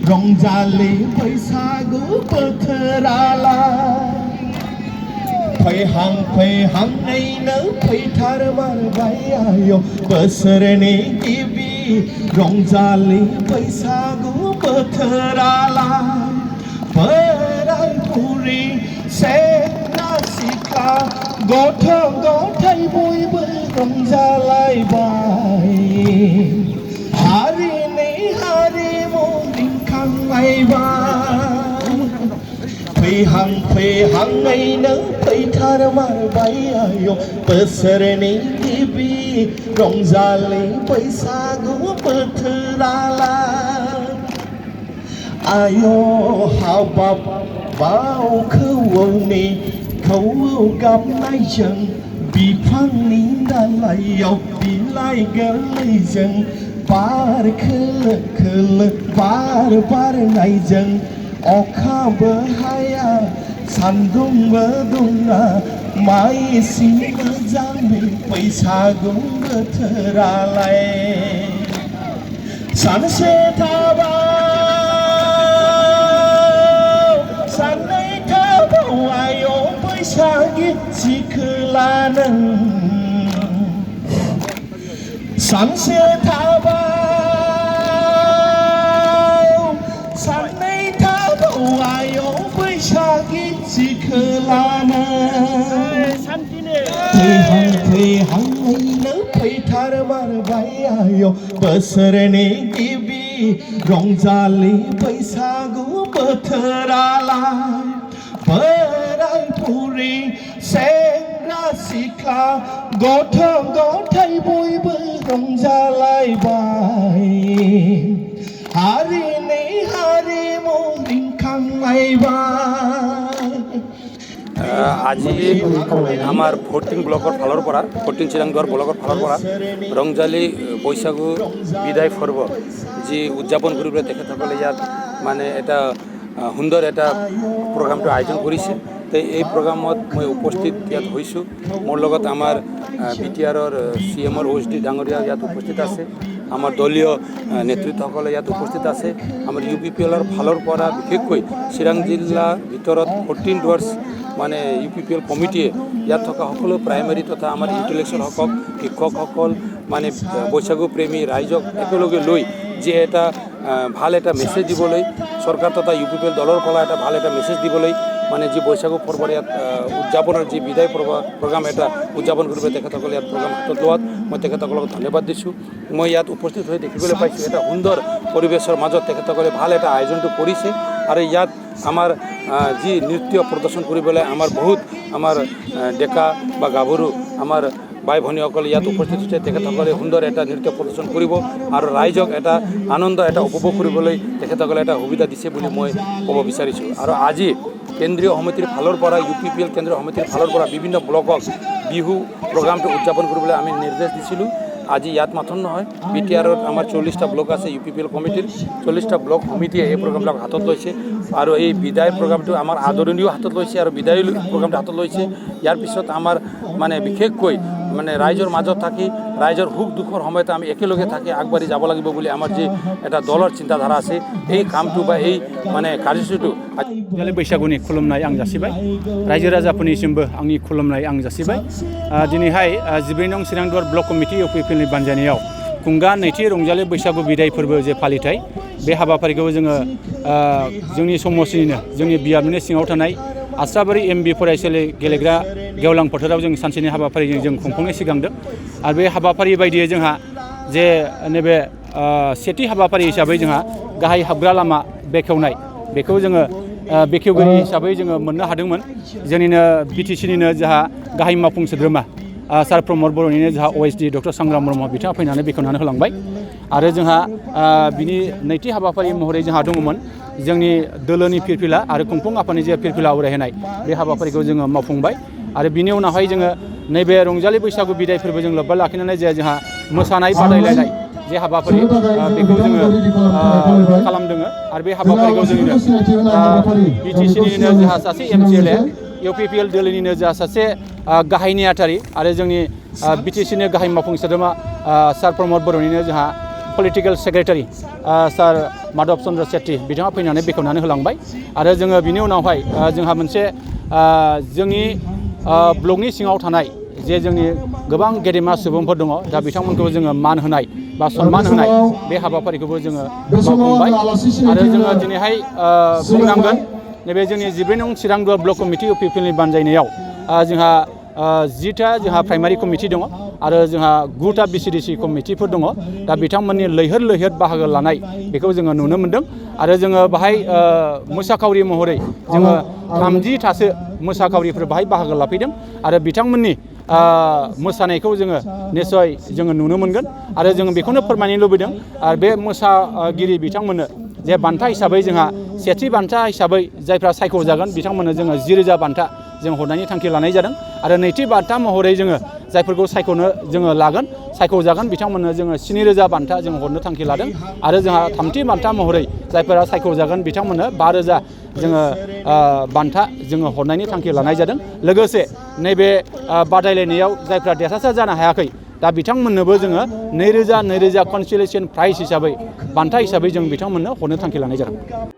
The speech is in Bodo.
रंजालि बैसागु बोथोरालाय फैहांनैनो फैथारमारबाय आयौ बोसोरनि गिबि रंजालि बैसागु बोथोरालाय बोराय बुरि सेंग्रा सिख्ला गथ' गथाय बयबो रंजालायबाय हारिनि हारिमु फैहांनैनो फैथारमारबाय आयौ बोसोरनि गिबि रंजालि बैसागु बोथोरालाय आयौ हाबाब बावखौनि खौवौ गाबनायजों बिफांनि दालायाव बिलाइ गोरलैजों बार खोलो खोलो बार बारनायजों अखाबो हाया सान्दुंबो दुङा माइ एसे मोजाङै बैसागु बोथोरालाय सानसे थाबाव साननै थाबाव आयौ बैसागि सिखोला नों सानसे थाबाव साननै थाबाव आयौ बैसागि सिखोला नों फैहांनैनो फैथारमारबाय आयौ बोसोरनि गिबि रंजालि बैसागु बोथोरालाय बोराय बुरि सेंग्रा सिख्ला गथ' गथाय बयबो रंजालायबाय हारिनि हारिमु रिंखांलायबाय আজি আমার 14 ব্লকৰ ফালৰ পৰা 14 চিৰাংদুৱাৰ ব্লকৰ ফালৰ পৰা ৰংজালি বৈশাগু বিদায় পৰ্ব যি উদযাপন কৰিবলৈ তেখেতসকলে ইয়াত মানে এটা সুন্দৰ এটা প্ৰগ্ৰামটো আয়োজন কৰিছে তো এই প্ৰগ্ৰামত মই উপস্থিত ইয়াত হৈছোঁ মোৰ লগত আমাৰ বিটিআৰৰ CMৰ OSD ডাঙৰীয়া ইয়াত উপস্থিত আছে আমাৰ দলীয় নেতৃত্বসকলে ইয়াত উপস্থিত আছে আমাৰ UPPLৰ ফালৰ পৰা বিশেষকৈ চিৰাং জিলাৰ ভিতৰত 14 ডুৱাৰ্ছ মানে UPPL কমিটিয়ে ইয়াত থকা সকলো প্ৰাইমাৰী তথা আমাৰ ইণ্টেলেক্সুৱেল শিক্ষকসকল মানে বৈশাগু প্ৰেমী ৰাইজক একেলগে লৈ যে এটা ভাল এটা মেছেজ দিবলৈ চৰকাৰ তথা UPPL দলৰ পৰা এটা ভাল এটা মেছেজ দিবলৈ মানে যি বৈশাগু পৰ্বৰ ইয়াত উদযাপনৰ যি বিদায় প্ৰগ্ৰাম এটা উদযাপন কৰিব তেখেতসকলে ইয়াত প্ৰগ্ৰাম হাতত লোৱাত মই তেখেতসকলক ধন্যবাদ দিছোঁ মই ইয়াত উপস্থিত হৈ দেখিবলৈ পাইছোঁ এটা সুন্দৰ পৰিৱেশৰ মাজত তেখেতসকলে ভাল এটা আয়োজনটো কৰিছে আৰু ইয়াত আমাৰ যি নৃত্য প্ৰদৰ্শন কৰিবলৈ আমাৰ বহুত আমাৰ ডেকা বা গাভৰু আমাৰ ভাই ভনীসকল ইয়াত উপস্থিত হৈছে তেখেতসকলে সুন্দৰ এটা নৃত্য প্ৰদৰ্শন কৰিব আৰু ৰাইজক এটা আনন্দ এটা উপভোগ কৰিবলৈ তেখেতসকলে এটা সুবিধা দিছে বুলি মই ক'ব বিচাৰিছোঁ আৰু আজি কেন্দ্ৰীয় সমিতিৰ ফালৰ পৰা UPPL কেন্দ্ৰীয় সমিতিৰ ফালৰ পৰা বিভিন্ন ব্লকক বিহু প্ৰগ্ৰামটো উদযাপন কৰিবলৈ আমি নিৰ্দেশ দিছিলোঁ আজি ইয়াত মাথন নহয় বিটিআৰত আমাৰ 40টা ব্লক আছে UPPL কমিটিৰ 40টা ব্লক সমিতিয়ে এই প্ৰগ্ৰামবিলাক হাতত লৈছে আৰু এই বিদায় প্ৰগ্ৰামটো আমাৰ আদৰণীয় হাতত লৈছে আৰু বিদায় প্ৰগ্ৰামটো হাতত লৈছে ইয়াৰ পিছত আমাৰ মানে বিশেষকৈ মানে ৰাইজৰ মাজত থাকি ৰাইজৰ সুখ দুখৰ সময়তে আমি একেলগে থাকি আগবাঢ়ি যাব লাগিব বুলি আমাৰ যি এটা দলৰ চিন্তাধাৰা আছে এই কামটো বা এই মানে কাৰ্যসূচীটো बैसागुनि खुलुमनाय आं जासिबाय रायजो राजाफोरनिसिमबो आंनि खुलुमनाय आं जासिबाय दिनैहाय 12 नं चिरांदुवार ब्लक कमिटि UPPLनि बानजायनायाव खुंगा नैथि रंजालि बैसागु बिदाय फोरबो जे फालिथाय बे हाबाफारिखौ जोङो जोंनि समाजनिनो जोंनि बियाबनि सिङाव थानाय आस्राबारि MB फरायसालि गेलेग्रा गेवलां फोथाराव जों सानसेनि हाबाफारिजों जों खुंफुंनो सिगांदों आरो बे हाबाफारि बायदियै जोंहा जे नैबे सेथि हाबाफारि हिसाबै जोंहा गाहाय हाबग्रा लामा बेखेवनाय बेखौ जोङो बेखेवगिरि हिसाबै जोङो मोननो हादोंमोन जोंनिनो BTCनिनो जोंहा गाहाय मावफुं सोद्रोमा सार प्रमद बर'निनो जोंहा OSD डक्टर सांग्राम ब्रह्म बिथाङा फैनानै बेखेवनानै होलांबाय आरो जोंहा बिनि नैथि हाबाफारि महरै जोंहा दङमोन जोंनि दोलोनि फिरफिला आरो खुंफुं आफादनि जे फिरफिला आवरायहोनाय बे हाबाफारिखौ जोङो मावफुंबाय आरो बिनि उनावहाय जोङो नैबे रंजालि बैसागु बिदाय फोरबो जों लोब्बा लाखिनानै जे जोंहा मोसानाय बादायलायनाय जे हाबाफारि बेखौ जोङो खालामदों आरो बे हाबाफारिखौ जोङो BTCनिनो जोंहा सासे MCLA UPPL दोलोनिनो जोंहा सासे गाहाय नेहाथारि आरो जोंनि BTCनि गाहाय मावफुं सोद्रोमा सार प्रमद बर'निनो जोंहा पलिटिकेल सेक्रेटारि सार माधव चन्द्र सेट्टी बिथाङा फैनानै बेखेवनानै होलांबाय आरो जोङो बिनि उनावहाय जोंहा मोनसे जोंनि ब्लकनि सिङाव थानाय जे जोंनि गोबां गेदेमा सुबुंफोर दङ दा बिथांमोनखौ जोङो मान होनाय बा सन्मान होनाय बे हाबाफारिखौबो जोङो मावफुंबाय आरो जोङो दिनैहाय बुंनांगोन नैबे जोंनि 14 नं चिरांदुवार ब्लक कमिटि UPPLनि बानजायनायाव जोंहा 10टा जोंहा प्राइमारि कमिटि दङ आरो जोंहा 9टा BCDC कमिटिफोर दङ दा बिथांमोननि लैहोर लैहोर बाहागो लानाय बेखौ जोङो नुनो मोन्दों आरो जोङो बाहाय मोसाखावरि महरै जोङो 30थासो मोसाखावरिफोर बाहाय बाहागो लाफैदों आरो बिथांमोननि मोसानायखौ जोङो निस्सय जोङो नुनो मोनगोन आरो जोङो बेखौनो फोरमायनो लुबैदों आरो बे मोसागिरि बिथांमोननो जे बान्था हिसाबै जोंहा सेथि बान्था हिसाबै जायफ्रा सायख'जागोन बिथांमोननो जोङो 10,000 बान्था जों हरनायनि थांखि लानाय जादों आरो नैथि बान्था महरै जोङो जायफोरखौ जोङो लागोन सायख'जागोन बिथांमोननो जोङो 7,000 बान्था जों हरनो थांखि लादों आरो जोंहा थामथि बान्था महरै जायफोरा सायख'जागोन बिथांमोननो 5,000 जोङो बान्था जोङो हरनायनि थांखि लानाय जादों लोगोसे नैबे बादायलायनायाव जायफ्रा देरहासार जानो हायाखै दा बिथांमोननोबो जोङो 2,000 कनसोलेसन प्राइज हिसाबै बान्था हिसाबै जों बिथांमोननो हरनो थांखि लानाय जादों।